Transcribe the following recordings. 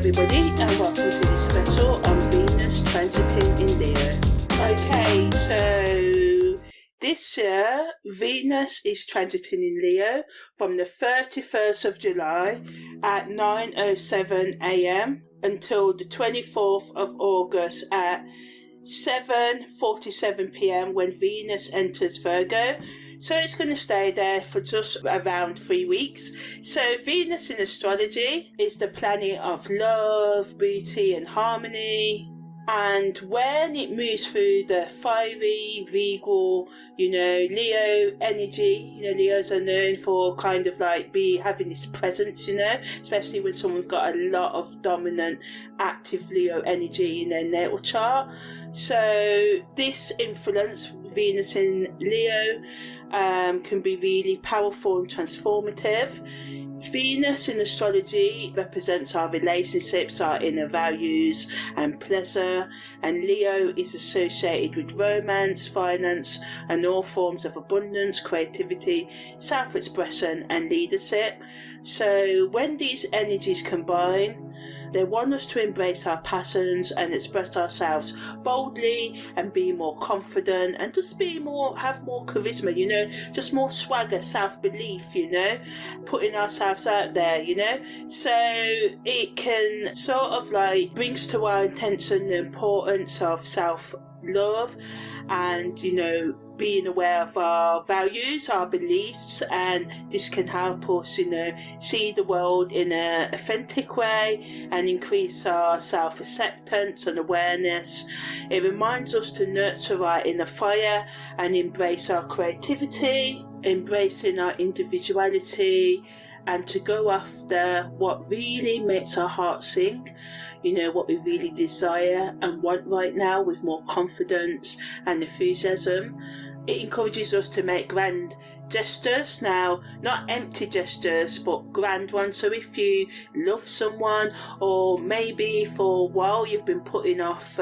everybody, and welcome to this special on Venus transiting in Leo. Okay, so this year Venus is transiting in Leo from the 31st of July at 9:07 a.m. until the 24th of August at 7:47 p.m. when Venus enters Virgo. So it's going to stay there for just around 3 weeks. So Venus in astrology is the planet of love, beauty and harmony. And when it moves through the fiery, regal, Leo energy, Leos are known for kind of like having this presence, especially when someone's got a lot of dominant, active Leo energy in their natal chart. So this influence, Venus in Leo, can be really powerful and transformative. Venus in astrology represents our relationships, our inner values and pleasure, and Leo is associated with romance, finance and all forms of abundance, creativity, self-expression and leadership. So when these energies combine, they want us to embrace our passions and express ourselves boldly and be more confident and just have more charisma, just more swagger, self-belief, putting ourselves out there, So it can sort of like brings to our attention the importance of self-love and, being aware of our values, our beliefs, and this can help us, see the world in an authentic way and increase our self-acceptance and awareness. It reminds us to nurture our inner fire and embrace our creativity, embracing our individuality, and to go after what really makes our heart sing, what we really desire and want right now with more confidence and enthusiasm. It encourages us to make grand gestures, now not empty gestures but grand ones. So if you love someone, or maybe for a while you've been putting off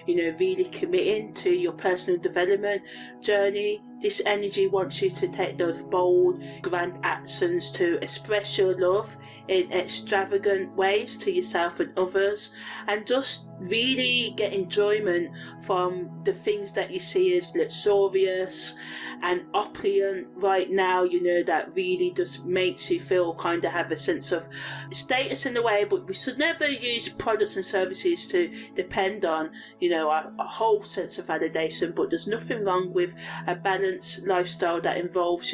really committing to your personal development journey, this energy wants you to take those bold, grand actions to express your love in extravagant ways to yourself and others, and just really get enjoyment from the things that you see as luxurious and opulent right now, that really just makes you feel kind of have a sense of status in a way. But we should never use products and services to depend on, a whole sense of validation. But there's nothing wrong with a balanced lifestyle that involves,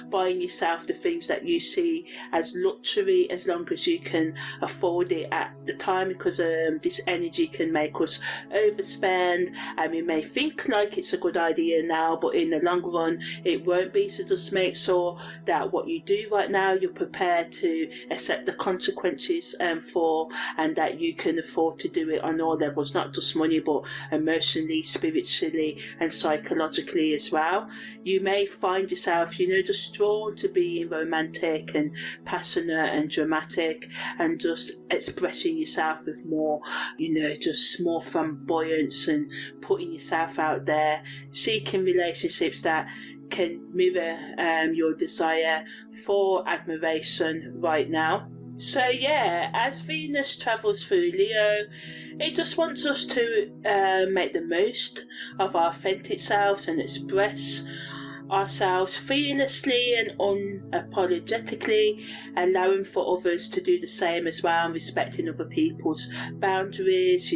buying yourself the things that you see as luxury, as long as you can afford it at the time, because this energy can make us overspend, and we may think like it's a good idea now, but in the long run it won't be. So just make sure that what you do right now you're prepared to accept the consequences for, and that you can afford to do it on all levels, not just money but emotionally, spiritually and psychologically as well. You may find yourself just drawn to being romantic and passionate and dramatic and just expressing yourself with more just more flamboyance and putting yourself out there, seeking relationships that can mirror your desire for admiration right now. So yeah, as Venus travels through Leo, it just wants us to make the most of our authentic selves and express ourselves fearlessly and unapologetically, allowing for others to do the same as well, and respecting other people's boundaries,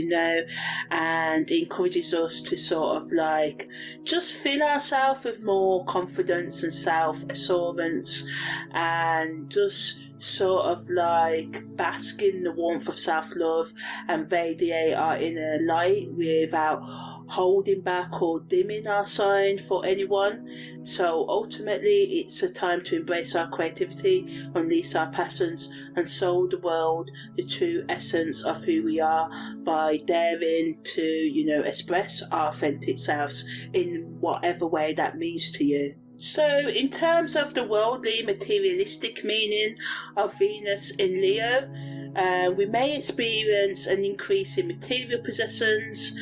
and encourages us to sort of like just fill ourselves with more confidence and self-assurance, and just sort of like bask in the warmth of self-love and radiate our inner light without holding back or dimming our sign for anyone. So ultimately it's a time to embrace our creativity, unleash our passions and show the world the true essence of who we are by daring to express our authentic selves in whatever way that means to you. So in terms of the worldly materialistic meaning of Venus in Leo, we may experience an increase in material possessions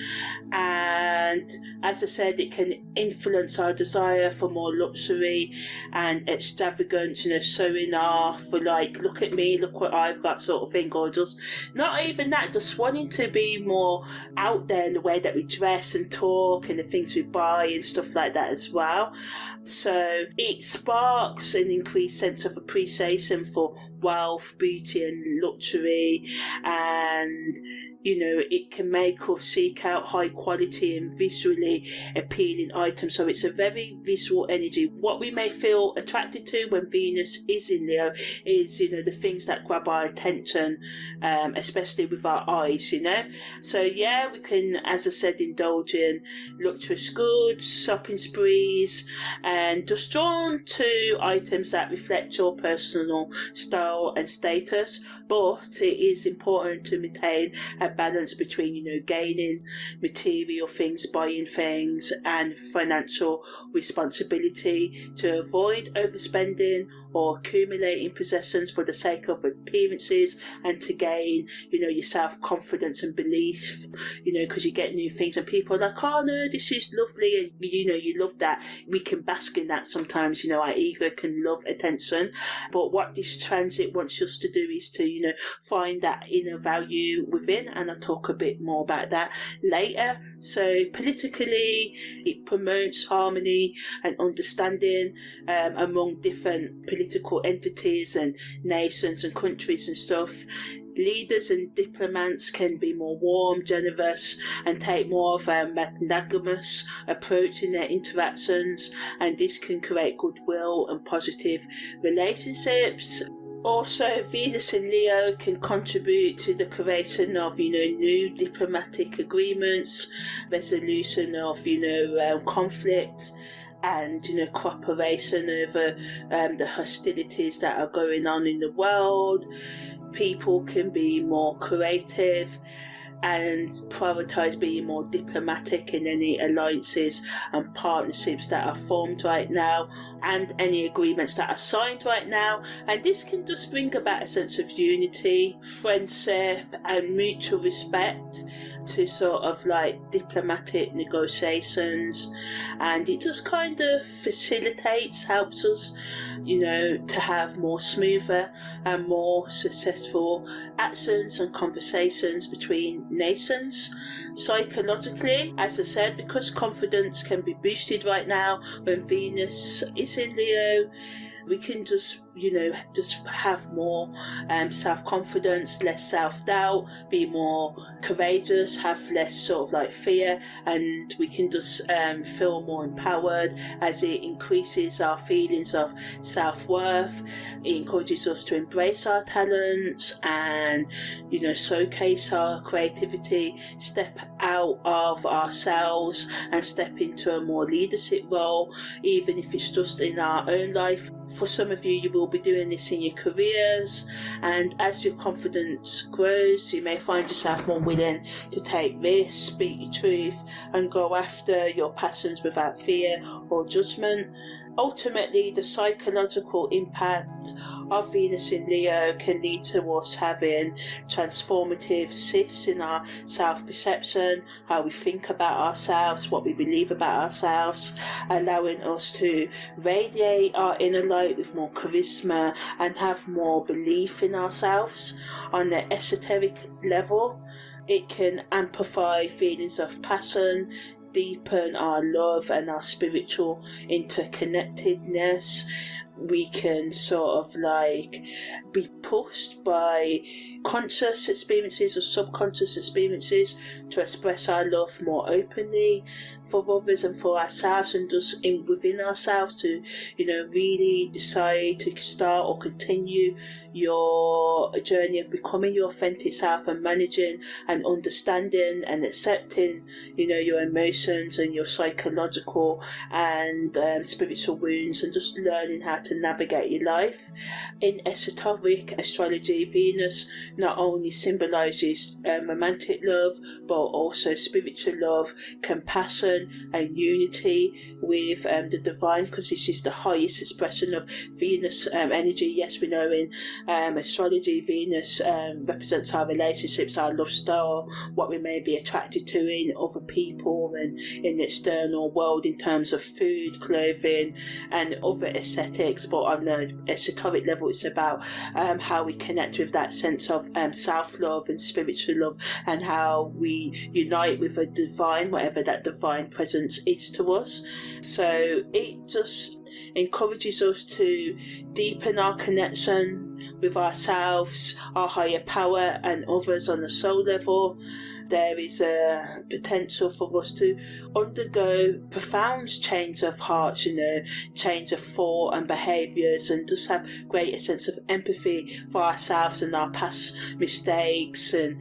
And as I said, it can influence our desire for more luxury and extravagance, showing off for like, look at me, look what I've got sort of thing, or just not even that, just wanting to be more out there in the way that we dress and talk and the things we buy and stuff like that as well. So it sparks an increased sense of appreciation for wealth, beauty and luxury, and it can make us seek out high quality and visually appealing items. So it's a very visual energy. What we may feel attracted to when Venus is in Leo is, the things that grab our attention, especially with our eyes, So yeah, we can, as I said, indulge in luxurious goods, shopping sprees, and just drawn to items that reflect your personal style and status. But it is important to maintain a balance between, gaining material things, buying things, and financial responsibility to avoid overspending or accumulating possessions for the sake of appearances, and to gain, your self-confidence and belief, because you get new things and people are like, oh no, this is lovely, and you love that. We can bask in that sometimes, our ego can love attention, but what this transit wants us to do is to, find that inner value within, and I'll talk a bit more about that later. So politically, it promotes harmony and understanding among different political entities and nations and countries and stuff. Leaders and diplomats can be more warm, generous, and take more of a magnanimous approach in their interactions, and this can create goodwill and positive relationships. Also, Venus in Leo can contribute to the creation of, new diplomatic agreements, resolution of, conflict, and cooperation over the hostilities that are going on in the world. People can be more creative and prioritise being more diplomatic in any alliances and partnerships that are formed right now, and any agreements that are signed right now. And this can just bring about a sense of unity, friendship and mutual respect to sort of like diplomatic negotiations, and it just kind of facilitates, helps us, to have more smoother and more successful actions and conversations between nations. Psychologically, as I said, because confidence can be boosted right now when Venus is in Leo, we can just have more self-confidence, less self-doubt, be more courageous, have less sort of like fear, and we can just feel more empowered as it increases our feelings of self-worth. It encourages us to embrace our talents and showcase our creativity, step out of ourselves and step into a more leadership role, even if it's just in our own life. For some of you, you will be doing this in your careers, and as your confidence grows, you may find yourself more willing to take risks, speak your truth, and go after your passions without fear or judgment. Ultimately, the psychological impact of Venus in Leo can lead to us having transformative shifts in our self-perception, how we think about ourselves, what we believe about ourselves, allowing us to radiate our inner light with more charisma and have more belief in ourselves. On the esoteric level, it can amplify feelings of passion, deepen our love and our spiritual interconnectedness. We can sort of like be pushed by conscious experiences or subconscious experiences to express our love more openly for others and for ourselves, and just within ourselves to really decide to start or continue your journey of becoming your authentic self and managing and understanding and accepting your emotions and your psychological and spiritual wounds, and just learning how to navigate your life. In esoteric astrology, Venus not only symbolises romantic love, but also spiritual love, compassion and unity with the divine, because this is the highest expression of Venus energy. Yes, we know in astrology, Venus represents our relationships, our love style, what we may be attracted to in other people and in the external world in terms of food, clothing and other aesthetics. But on the esoteric level, it's about how we connect with that sense of self-love and spiritual love, and how we unite with a divine, whatever that divine presence is to us. So it just encourages us to deepen our connection with ourselves, our higher power and others on a soul level. There is a potential for us to undergo profound change of hearts, change of thought and behaviours, and just have greater sense of empathy for ourselves and our past mistakes, and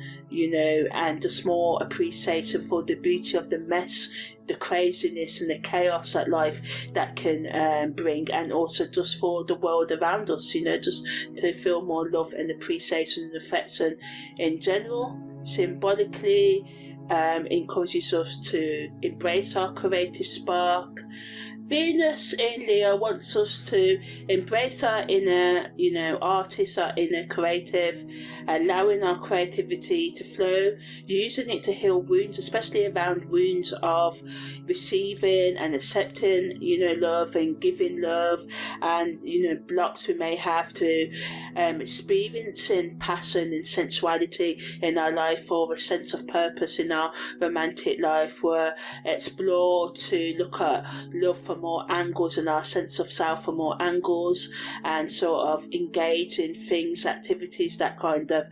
and just more appreciation for the beauty of the mess, the craziness and the chaos that life that can bring, and also just for the world around us, just to feel more love and appreciation and affection in general. Symbolically, encourages us to embrace our creative spark. Venus in Leo wants us to embrace our inner, artist, our inner creative, allowing our creativity to flow, using it to heal wounds, especially around wounds of receiving and accepting, love and giving love, and, blocks we may have to experiencing passion and sensuality in our life, or a sense of purpose in our romantic life. We're explore to look at love from more angles and our sense of self from more angles, and sort of engage in things, activities that kind of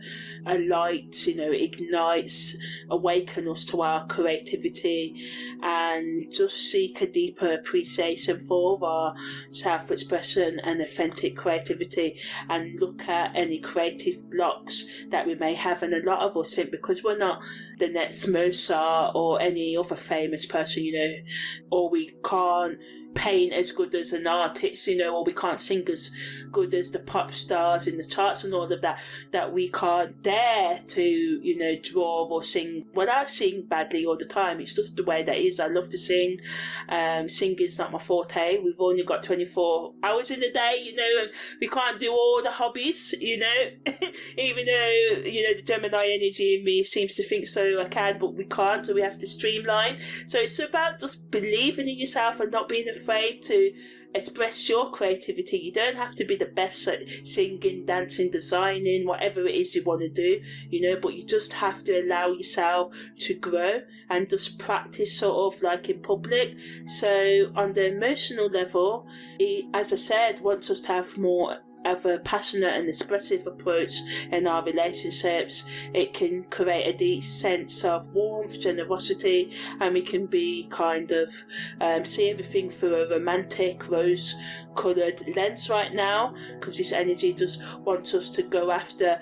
light, ignites, awaken us to our creativity, and just seek a deeper appreciation for our self-expression and authentic creativity, and look at any creative blocks that we may have. And a lot of us think because we're not the next Mozart or any other famous person, or we can't paint as good as an artist, or we can't sing as good as the pop stars in the charts and all of that, that we can't dare to, draw or sing. Well, I sing badly all the time. It's just the way that is. I love to sing. Singing's not my forte. We've only got 24 hours in a day, and we can't do all the hobbies, even though, the Gemini energy in me seems to think so I can, but we can't, so we have to streamline. So it's about just believing in yourself and not being afraid to express your creativity. You don't have to be the best at singing, dancing, designing, whatever it is you want to do, but you just have to allow yourself to grow and just practice sort of like in public. So on the emotional level, it, as I said, wants us to have more of a passionate and expressive approach in our relationships. It can create a deep sense of warmth, generosity, and we can be kind of see everything through a romantic, rose-coloured lens right now, because this energy just wants us to go after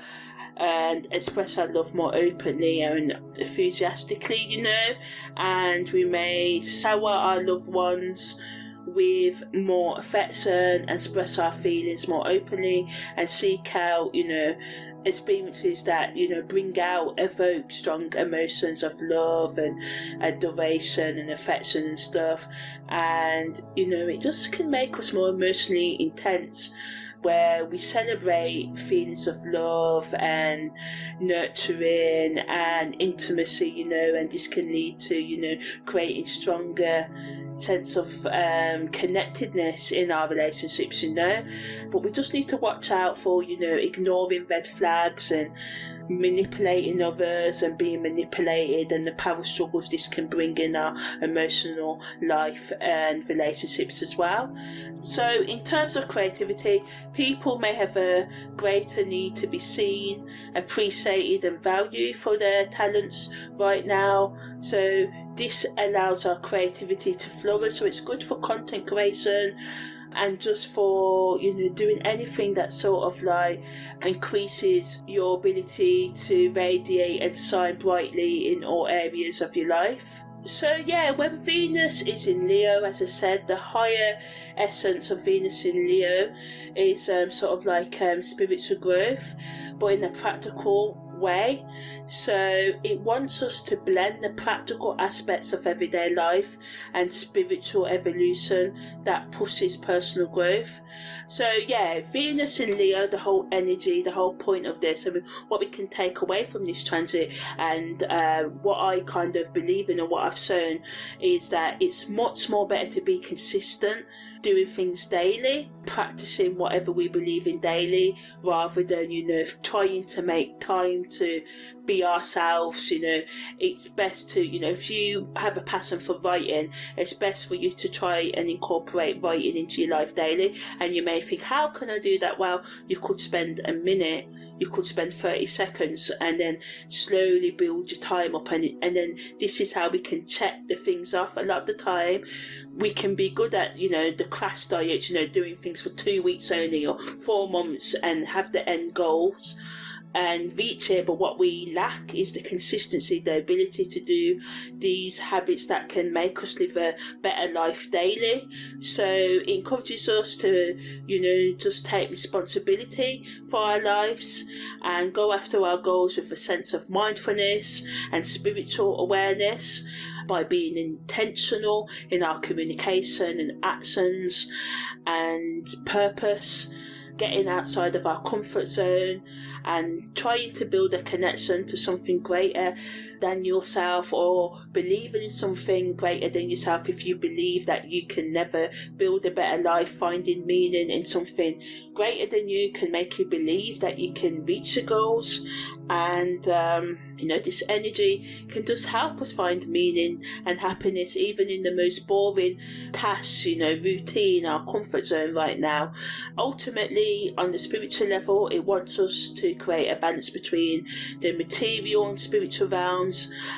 and express our love more openly and enthusiastically, and we may shower our loved ones with more affection, express our feelings more openly, and seek out, experiences that, evoke strong emotions of love and adoration and affection and stuff. And, it just can make us more emotionally intense, where we celebrate feelings of love and nurturing and intimacy, and this can lead to, creating stronger sense of connectedness in our relationships, but we just need to watch out for, ignoring red flags and manipulating others and being manipulated, and the power struggles this can bring in our emotional life and relationships as well. So in terms of creativity, people may have a greater need to be seen, appreciated and valued for their talents right now. So this allows our creativity to flourish, so it's good for content creation and just for, doing anything that sort of like increases your ability to radiate and shine brightly in all areas of your life. So yeah, when Venus is in Leo, as I said, the higher essence of Venus in Leo is sort of like spiritual growth, but in a practical way. So it wants us to blend the practical aspects of everyday life and spiritual evolution that pushes personal growth. So yeah, Venus in Leo, the whole energy, the whole point of this, I mean, what we can take away from this transit, and what I kind of believe in and what I've shown is that it's much more better to be consistent, doing things daily, practicing whatever we believe in daily, rather than, trying to make time to be ourselves. It's best to, if you have a passion for writing, it's best for you to try and incorporate writing into your life daily. And you may think, how can I do that? Well, you could spend a minute, you could spend 30 seconds, and then slowly build your time up, and then this is how we can check the things off. A lot of the time we can be good at the crash diets, doing things for 2 weeks only or 4 months and have the end goals and reach it, but what we lack is the consistency, the ability to do these habits that can make us live a better life daily. So it encourages us to just take responsibility for our lives and go after our goals with a sense of mindfulness and spiritual awareness, by being intentional in our communication and actions and purpose, getting outside of our comfort zone and trying to build a connection to something greater than yourself, or believing in something greater than yourself. If you believe that you can never build a better life, finding meaning in something greater than you can make you believe that you can reach your goals. And this energy can just help us find meaning and happiness even in the most boring tasks, routine, our comfort zone right now. Ultimately, on the spiritual level, it wants us to create a balance between the material and spiritual realms,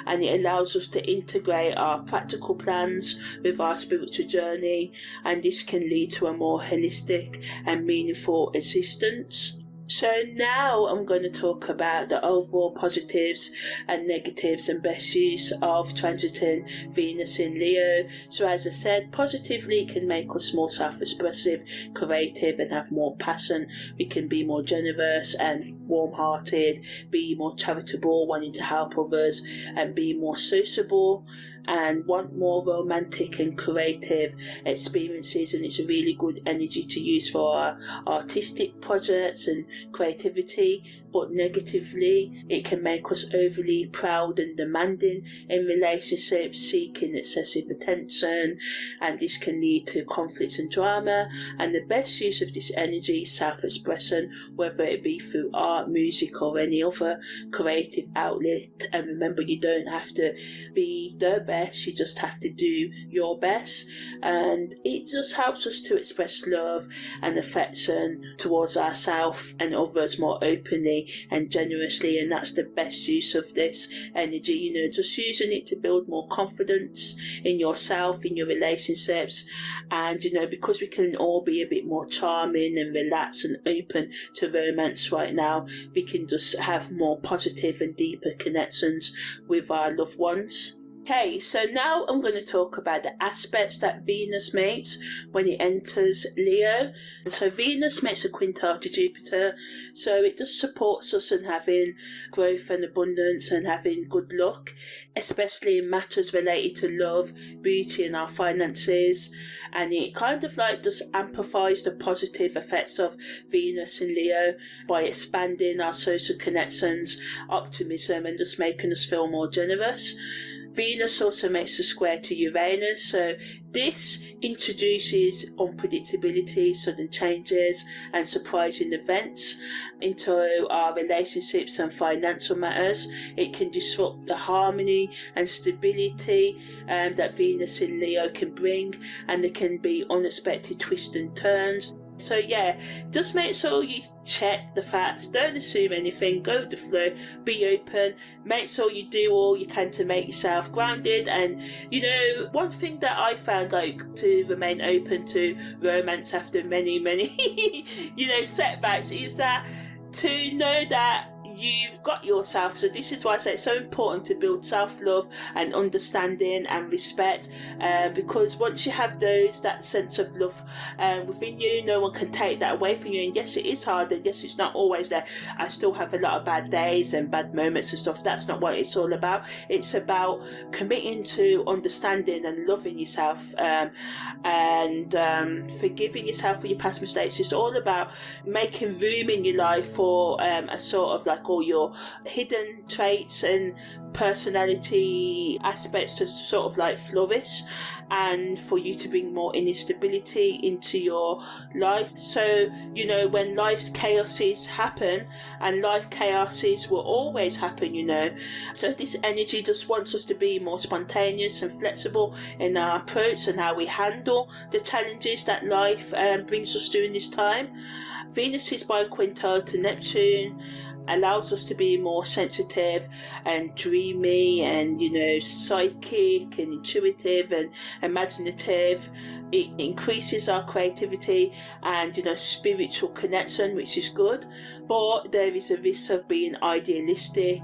and it allows us to integrate our practical plans with our spiritual journey, and this can lead to a more holistic and meaningful existence. So now I'm going to talk about the overall positives and negatives and best use of transiting Venus in Leo. So as I said, positively, it can make us more self-expressive, creative, and have more passion. We can be more generous and warm-hearted, be more charitable, wanting to help others, and be more sociable, and want more romantic and creative experiences. And it's a really good energy to use for our artistic projects and creativity. But negatively, it can make us overly proud and demanding in relationships, seeking excessive attention, and this can lead to conflicts and drama. And the best use of this energy is self-expression, whether it be through art, music, or any other creative outlet. And remember, you don't have to be the best, you just have to do your best. And it just helps us to express love and affection towards ourselves and others more openly and generously. And that's the best use of this energy, just using it to build more confidence in yourself, in your relationships. And because we can all be a bit more charming and relaxed and open to romance right now, we can just have more positive and deeper connections with our loved ones. Okay, so now I'm going to talk about the aspects that Venus makes when it enters Leo. So Venus makes a quintile to Jupiter, so it just supports us in having growth and abundance and having good luck, especially in matters related to love, beauty, and our finances. And it kind of just amplifies the positive effects of Venus in Leo by expanding our social connections, optimism, and just making us feel more generous. Venus also makes a square to Uranus, so this introduces unpredictability, sudden changes, and surprising events into our relationships and financial matters. It can disrupt the harmony and stability that Venus in Leo can bring, and there can be unexpected twists and turns. So yeah, just make sure you check the facts, don't assume anything, go with the flow, be open, make sure you do all you can to make yourself grounded. And one thing that I found to remain open to romance after many setbacks is that to know that you've got yourself. So this is why I say it's so important to build self-love and understanding and respect, because once you have that sense of love within you, no one can take that away from you. And yes, it is hard, and yes, it's not always there. I still have a lot of bad days and bad moments and stuff. That's not what it's all about. It's about committing to understanding and loving yourself, and forgiving yourself for your past mistakes. It's all about making room in your life for a sort of like all your hidden traits and personality aspects to sort of like flourish, and for you to bring more inner stability into your life. So, you know, when life's chaoses happen, and life chaoses will always happen, you know, so this energy just wants us to be more spontaneous and flexible in our approach and how we handle the challenges that life brings us during this time. Venus is biquintal to Neptune, allows us to be more sensitive and dreamy and, you know, psychic and intuitive and imaginative. It increases our creativity and, you know, spiritual connection, which is good. But there is a risk of being idealistic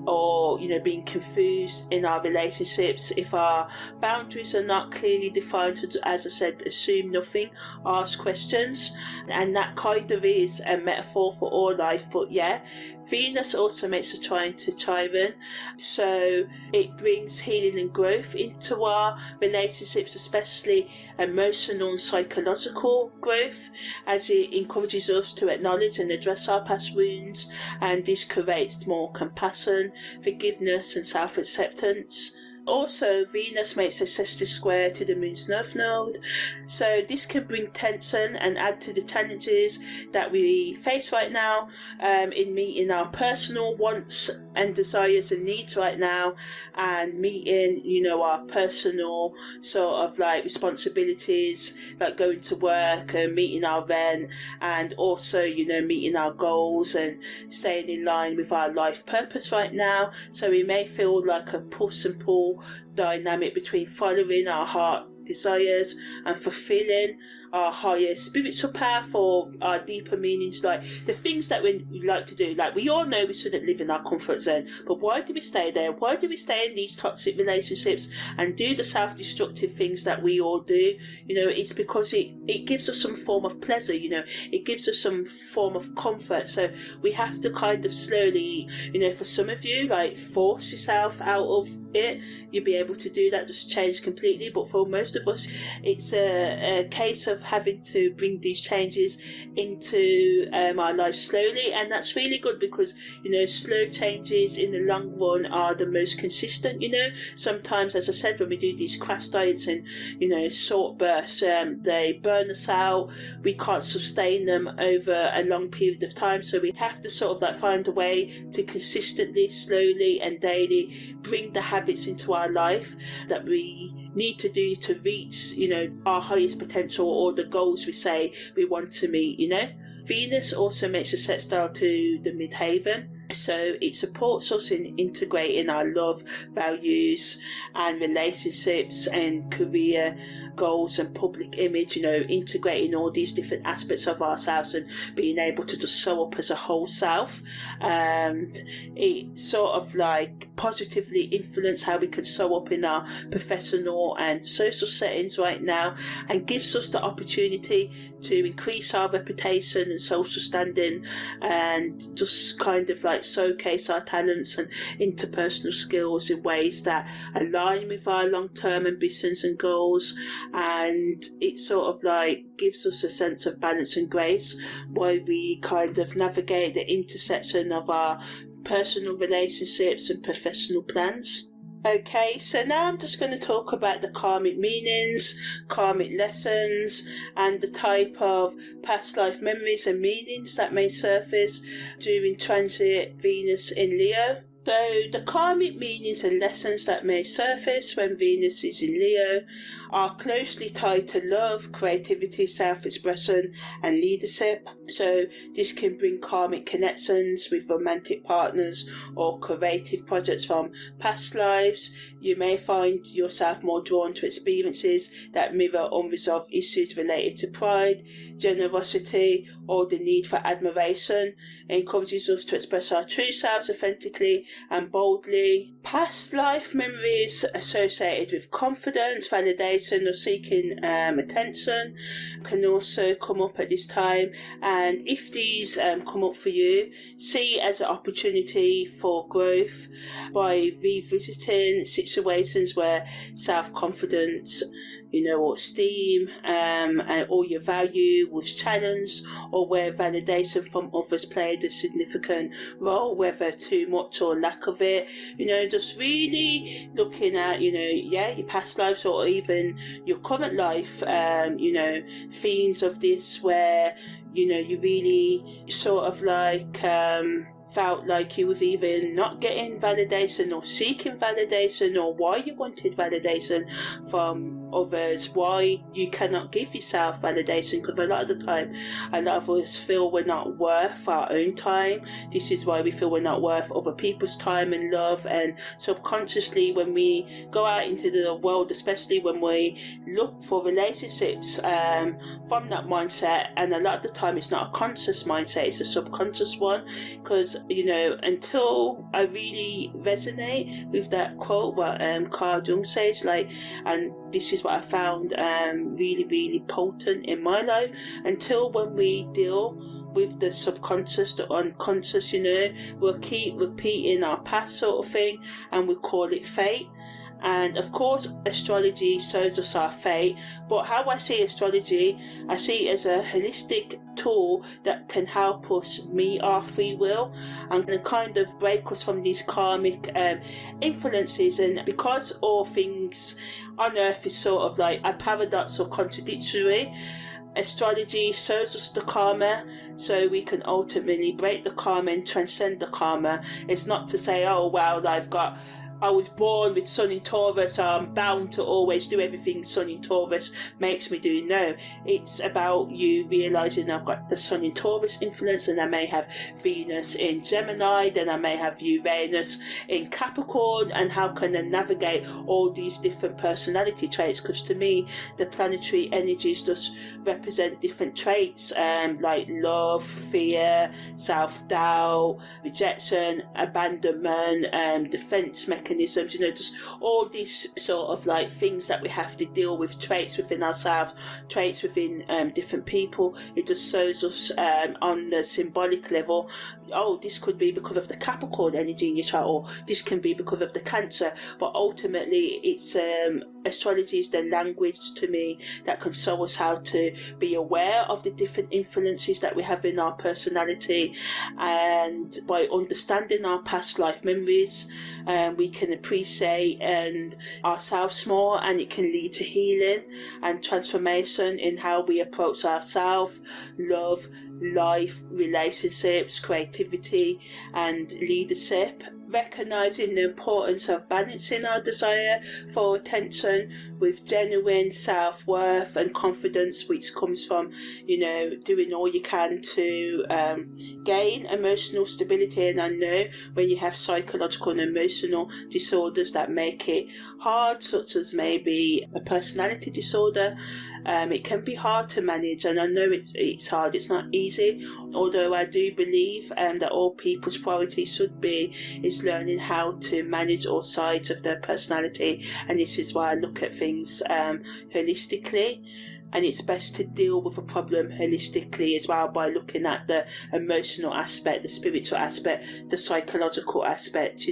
or, you know, being confused in our relationships if our boundaries are not clearly defined. As I said, assume nothing, ask questions, and that kind of is a metaphor for all life. But yeah, Venus also makes a trine to Chiron, so it brings healing and growth into our relationships, especially emotional and psychological growth, as it encourages us to acknowledge and address our past wounds, and this creates more compassion, forgiveness and self-acceptance. Also, Venus makes a sextile square to the moon's north node, so this can bring tension and add to the challenges that we face right now in meeting our personal wants and desires and needs right now, and meeting, you know, our personal sort of like responsibilities, like going to work and meeting our rent, and also, you know, meeting our goals and staying in line with our life purpose right now. So we may feel like a push and pull dynamic between following our heart desires and fulfilling our higher spiritual path or our deeper meanings, like the things that we like to do. Like, we all know we shouldn't live in our comfort zone, but why do we stay there? Why do we stay in these toxic relationships and do the self-destructive things that we all do? You know, it's because it gives us some form of pleasure, you know, it gives us some form of comfort. So we have to kind of slowly, you know, for some of you, like, force yourself out of it. You'll be able to do that, just change completely. But for most of us, it's a case of having to bring these changes into our life slowly, and that's really good, because, you know, slow changes in the long run are the most consistent. You know, sometimes, as I said, when we do these crash diets and, you know, short bursts, they burn us out. We can't sustain them over a long period of time, so we have to sort of like find a way to consistently, slowly and daily bring the habits into our life that we need to do to reach, you know, our highest potential or the goals we say we want to meet, you know. Venus also makes a sextile to the midheaven, so it supports us in integrating our love, values and relationships and career goals and public image, you know, integrating all these different aspects of ourselves and being able to just show up as a whole self. And it sort of like positively influence how we can show up in our professional and social settings right now, and gives us the opportunity to increase our reputation and social standing, and just kind of like showcase our talents and interpersonal skills in ways that align with our long-term ambitions and goals. And it sort of like gives us a sense of balance and grace while we kind of navigate the intersection of our personal relationships and professional plans. Okay, so now I'm just going to talk about the karmic meanings, karmic lessons, and the type of past life memories and meanings that may surface during transit Venus in Leo. So the karmic meanings and lessons that may surface when Venus is in Leo are closely tied to love, creativity, self-expression and leadership. So this can bring karmic connections with romantic partners or creative projects from past lives. You may find yourself more drawn to experiences that mirror unresolved issues related to pride, generosity or the need for admiration. It encourages us to express our true selves authentically and boldly. Past life memories associated with confidence, validation or seeking attention can also come up at this time, and if these come up for you, see as an opportunity for growth by revisiting situations where self-confidence, or esteem or your value was challenged, or where validation from others played a significant role, whether too much or lack of it. Just really looking at, your past lives or even your current life, themes of this where, you really sort of like felt like you was either not getting validation or seeking validation, or why you wanted validation from others, why you cannot give yourself validation, because a lot of the time a lot of us feel we're not worth our own time. This is why we feel we're not worth other people's time and love, and subconsciously when we go out into the world, especially when we look for relationships from that mindset, and a lot of the time it's not a conscious mindset, it's a subconscious one, because until I really resonate with that quote what Carl Jung says, and this is what I found really, really potent in my life, until when we deal with the subconscious, the unconscious, we'll keep repeating our past sort of thing, and we call it fate. And of course astrology shows us our fate, but how I see astrology, I see it as a holistic tool that can help us meet our free will and kind of break us from these karmic influences. And because all things on earth is sort of like a paradox or contradictory, astrology shows us the karma so we can ultimately break the karma and transcend the karma. It's not to say, oh well, I was born with Sun in Taurus, so I'm bound to always do everything Sun in Taurus makes me do. No, it's about you realising I've got the Sun in Taurus influence, and I may have Venus in Gemini, then I may have Uranus in Capricorn, and how can I navigate all these different personality traits? Because to me, the planetary energies just represent different traits, like love, fear, self-doubt, rejection, abandonment, defence mechanisms, just all these sort of like things that we have to deal with, traits within ourselves, traits within different people. It just shows us on the symbolic level, oh, this could be because of the Capricorn energy in your chart, or this can be because of the Cancer. But ultimately it's astrology is the language to me that can show us how to be aware of the different influences that we have in our personality, and by understanding our past life memories, we can appreciate ourselves more, and it can lead to healing and transformation in how we approach ourselves, love, life, relationships, creativity and leadership. Recognising the importance of balancing our desire for attention with genuine self-worth and confidence, which comes from doing all you can to gain emotional stability. And I know when you have psychological and emotional disorders that make it hard, such as maybe a personality disorder, it can be hard to manage, and I know it's hard, it's not easy, although I do believe that all people's priority should be is learning how to manage all sides of their personality. And this is why I look at things holistically, and it's best to deal with a problem holistically as well, by looking at the emotional aspect, the spiritual aspect, the psychological aspect,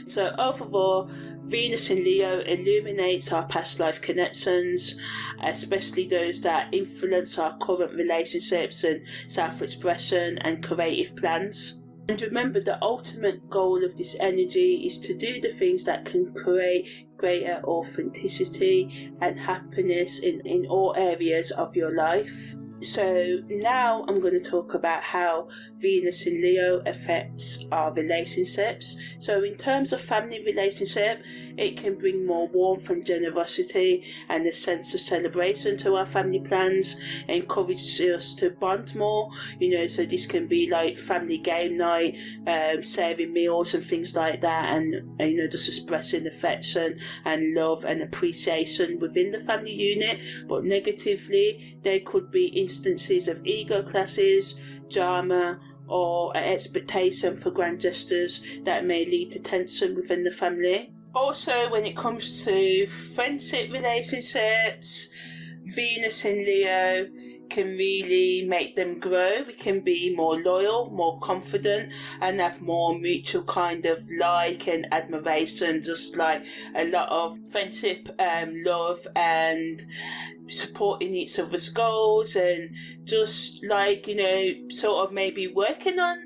So overall, Venus in Leo illuminates our past life connections, especially those that influence our current relationships and self-expression and creative plans. And remember, the ultimate goal of this energy is to do the things that can create greater authenticity and happiness in all areas of your life. So now I'm going to talk about how Venus in Leo affects our relationships. So in terms of family relationship, it can bring more warmth and generosity and a sense of celebration to our family plans, encourages us to bond more, so this can be like family game night, serving meals and things like that, and just expressing affection and love and appreciation within the family unit. But negatively, there could be instances of ego clashes, drama, or an expectation for grand gestures that may lead to tension within the family. Also, when it comes to friendship relationships, Venus in Leo can really make them grow. We can be more loyal, more confident, and have more mutual kind of like and admiration, just like a lot of friendship, love, and supporting each other's goals, and just like sort of maybe working on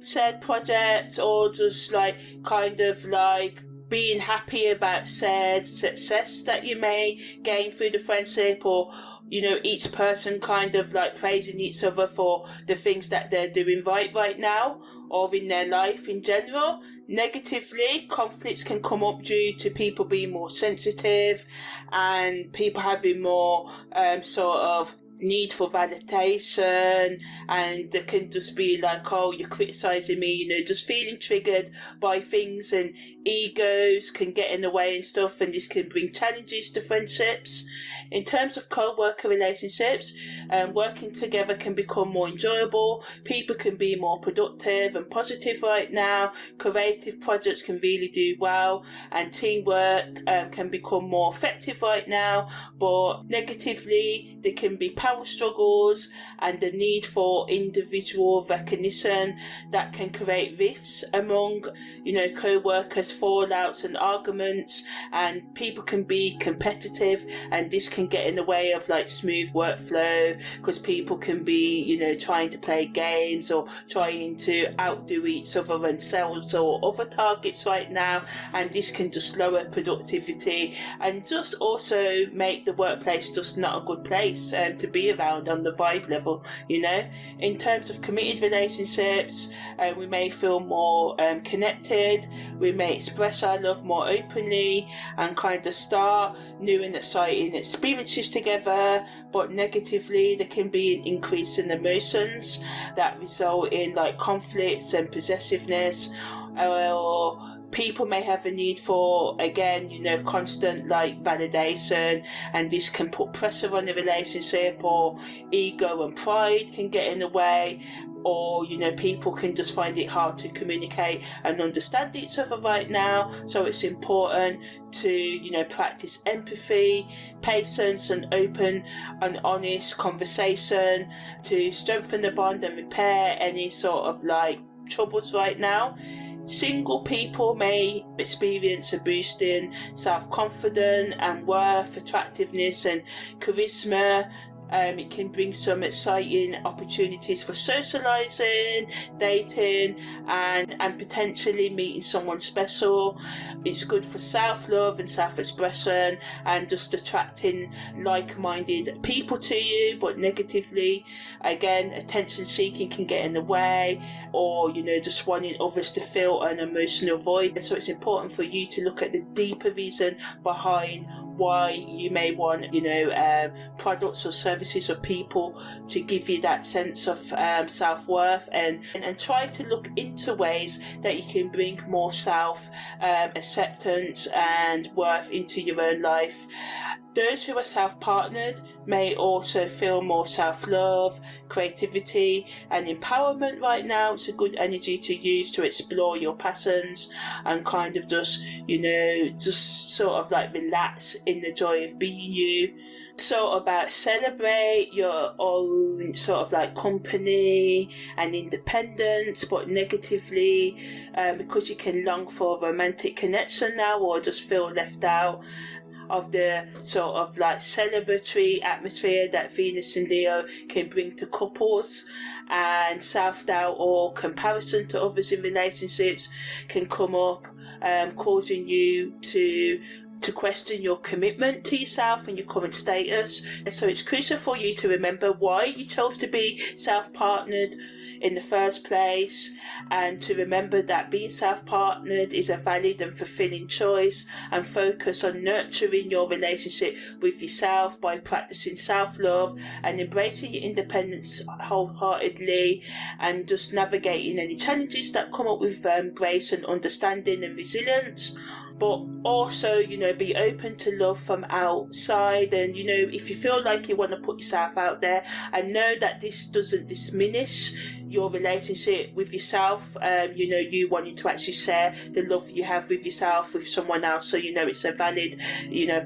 said projects, or just like kind of like being happy about said success that you may gain through the friendship, or each person kind of like praising each other for the things that they're doing right now, or in their life in general. Negatively, conflicts can come up due to people being more sensitive and people having more sort of need for validation, and they can just be like, oh, you're criticizing me, just feeling triggered by things, and egos can get in the way and stuff, and this can bring challenges to friendships. In terms of co-worker relationships, working together can become more enjoyable. People can be more productive and positive right now. Creative projects can really do well, and teamwork can become more effective right now. But negatively, there can be power struggles and the need for individual recognition that can create rifts among co-workers, fallouts and arguments, and people can be competitive, and this can get in the way of like smooth workflow, because people can be trying to play games or trying to outdo each other and sales or other targets right now, and this can just lower productivity and just also make the workplace just not a good place to be around on the vibe level. In terms of committed relationships, we may feel more connected, we may express our love more openly and kind of start new and exciting experiences together. But negatively, there can be an increase in emotions that result in like conflicts and possessiveness, or people may have a need for, again, constant like validation, and this can put pressure on the relationship, or ego and pride can get in the way, or people can just find it hard to communicate and understand each other right now. So it's important to practice empathy, patience, and open and honest conversation to strengthen the bond and repair any sort of like troubles right now. Single people may experience a boost in self-confidence and worth, attractiveness and charisma. It can bring some exciting opportunities for socialising, dating, and potentially meeting someone special. It's good for self-love and self-expression and just attracting like-minded people to you. But negatively, again, attention-seeking can get in the way, or just wanting others to fill an emotional void. So it's important for you to look at the deeper reason behind why you may want products or services or people to give you that sense of self-worth, and try to look into ways that you can bring more self acceptance and worth into your own life. Those who are self-partnered may also feel more self-love, creativity and empowerment right now. It's a good energy to use to explore your passions and kind of just sort of like relax in the joy of being you. Sort about celebrate your own sort of like company and independence. But negatively, because you can long for a romantic connection now, or just feel left out of the sort of like celebratory atmosphere that Venus and Leo can bring to couples, and self-doubt or comparison to others in relationships can come up, causing you to to question your commitment to yourself and your current status. And so it's crucial for you to remember why you chose to be self-partnered in the first place, and to remember that being self-partnered is a valid and fulfilling choice, and focus on nurturing your relationship with yourself by practicing self-love and embracing your independence wholeheartedly, and just navigating any challenges that come up with grace and understanding and resilience. But also, be open to love from outside. And, if you feel like you want to put yourself out there, and know that this doesn't diminish your relationship with yourself, you wanting to actually share the love you have with yourself with someone else. So, it's a valid,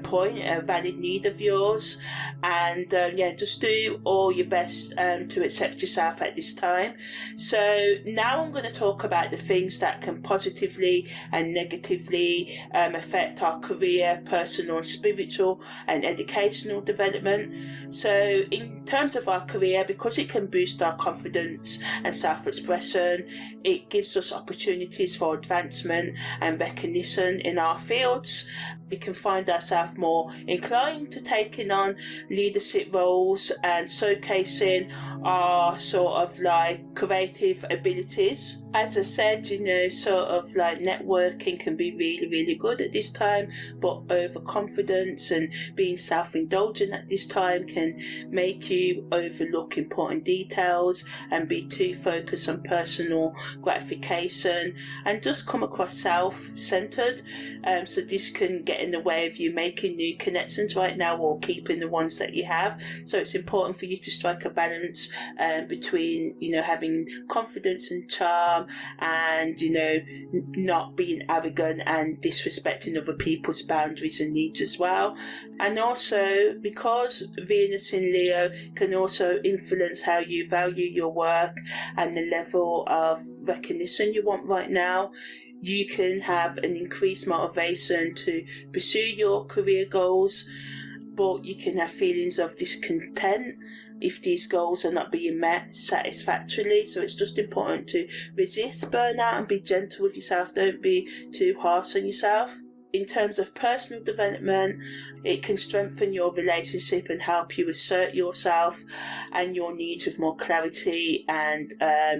point, a valid need of yours. And, just do all your best to accept yourself at this time. So now I'm going to talk about the things that can positively and negatively affect our career, personal and spiritual and educational development. So in terms of our career, because it can boost our confidence and self-expression, it gives us opportunities for advancement and recognition in our fields. We can find ourselves more inclined to taking on leadership roles and showcasing our sort of like creative abilities. As I said, sort of like networking can be really, really good at this time, but overconfidence and being self-indulgent at this time can make you overlook important details and be too focused on personal gratification and just come across self-centered. So this can get in the way of you making new connections right now or keeping the ones that you have. So it's important for you to strike a balance between, having confidence and charm and, not being arrogant and disrespecting other people's boundaries and needs as well. And also, because Venus in Leo can also influence how you value your work and the level of recognition you want right now, you can have an increased motivation to pursue your career goals, but you can have feelings of discontent if these goals are not being met satisfactorily. So it's just important to resist burnout and be gentle with yourself. Don't be too harsh on yourself. In terms of personal development, it can strengthen your relationship and help you assert yourself and your needs with more clarity and,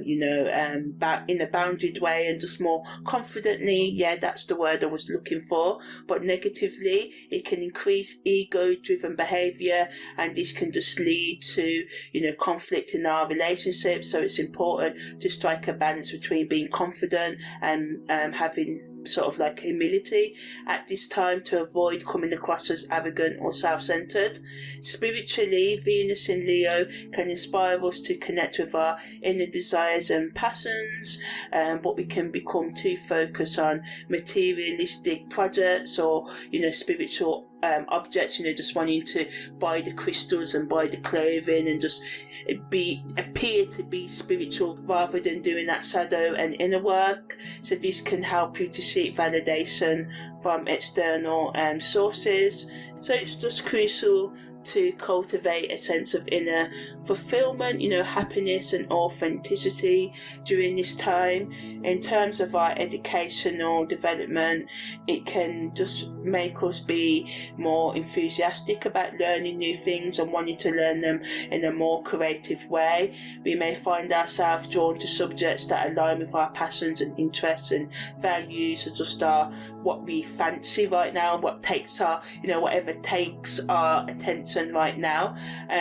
in a bounded way and just more confidently. Yeah, that's the word I was looking for. But negatively, it can increase ego-driven behaviour, and this can just lead to, conflict in our relationship. So it's important to strike a balance between being confident and having sort of like humility at this time to avoid coming across as arrogant or self-centered. Spiritually, Venus in Leo can inspire us to connect with our inner desires and passions, but we can become too focused on materialistic projects or, spiritual objects, just wanting to buy the crystals and buy the clothing and just appear to be spiritual rather than doing that shadow and inner work. So this can help you to seek validation from external sources. So it's just crucial to cultivate a sense of inner fulfillment, happiness and authenticity during this time. In terms of our educational development, it can just make us be more enthusiastic about learning new things and wanting to learn them in a more creative way. We may find ourselves drawn to subjects that align with our passions and interests and values, or just what we fancy right now, what takes our, whatever takes our attention right now.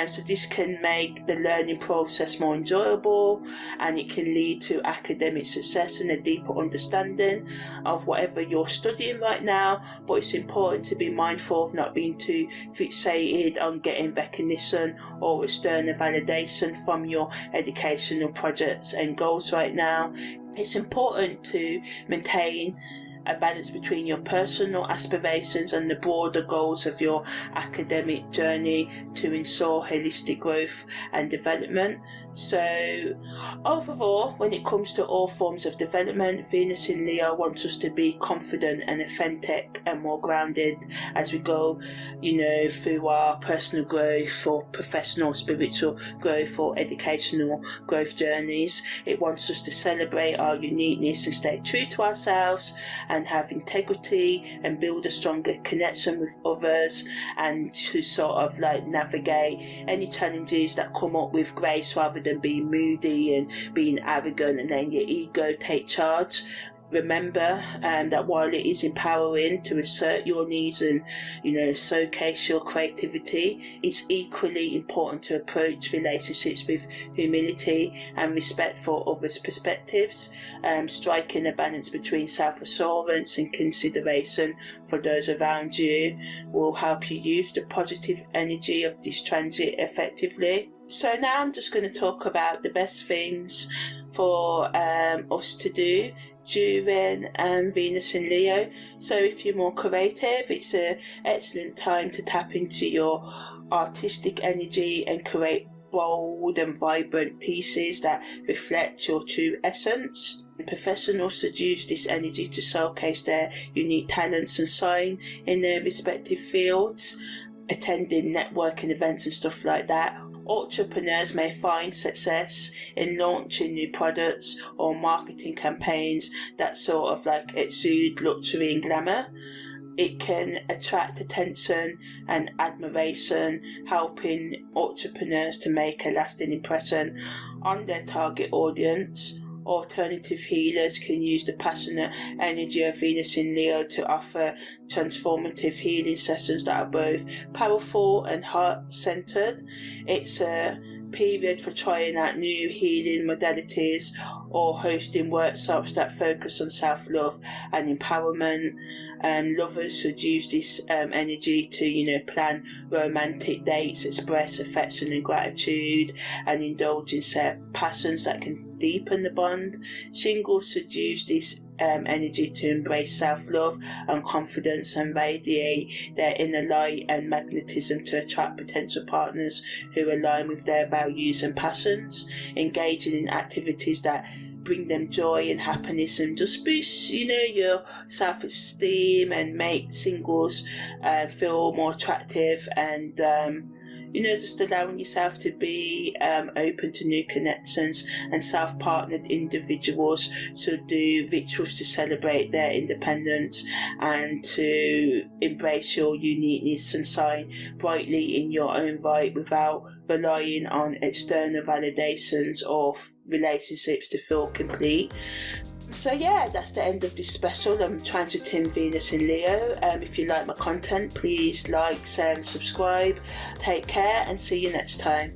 So this can make the learning process more enjoyable, and it can lead to academic success and a deeper understanding of whatever you're studying right now. But it's important to be mindful of not being too fixated on getting recognition or external validation from your educational projects and goals right now. It's important to maintain a balance between your personal aspirations and the broader goals of your academic journey to ensure holistic growth and development. So overall, when it comes to all forms of development, Venus in Leo wants us to be confident and authentic and more grounded as we go, through our personal growth or professional, spiritual growth or educational growth journeys. It wants us to celebrate our uniqueness and stay true to ourselves and have integrity and build a stronger connection with others, and to sort of like navigate any challenges that come up with grace rather than being moody and being arrogant and letting your ego take charge. Remember that while it is empowering to assert your needs and showcase your creativity, it's equally important to approach relationships with humility and respect for others' perspectives. Striking a balance between self-assurance and consideration for those around you will help you use the positive energy of this transit effectively. So now I'm just going to talk about the best things for us to do during Venus in Leo. So if you're more creative, it's an excellent time to tap into your artistic energy and create bold and vibrant pieces that reflect your true essence. Professionals should use this energy to showcase their unique talents and shine in their respective fields, attending networking events and stuff like that. Entrepreneurs may find success in launching new products or marketing campaigns that sort of like exude luxury and glamour. It can attract attention and admiration, helping entrepreneurs to make a lasting impression on their target audience. Alternative healers can use the passionate energy of Venus in Leo to offer transformative healing sessions that are both powerful and heart-centered. It's a period for trying out new healing modalities or hosting workshops that focus on self-love and empowerment. Lovers should use this energy to plan romantic dates, express affection and gratitude, and indulge in set passions that can deepen the bond. Singles should use this energy to embrace self-love and confidence and radiate their inner light and magnetism to attract potential partners who align with their values and passions. Engaging in activities that bring them joy and happiness and just boost your self-esteem and make singles feel more attractive, and just allowing yourself to be open to new connections. And self-partnered individuals should do rituals to celebrate their independence and to embrace your uniqueness and shine brightly in your own right without relying on external validations or relationships to feel complete. So yeah, that's the end of this special. I'm transiting Venus in Leo. If you like my content, please like, share and subscribe. Take care and see you next time.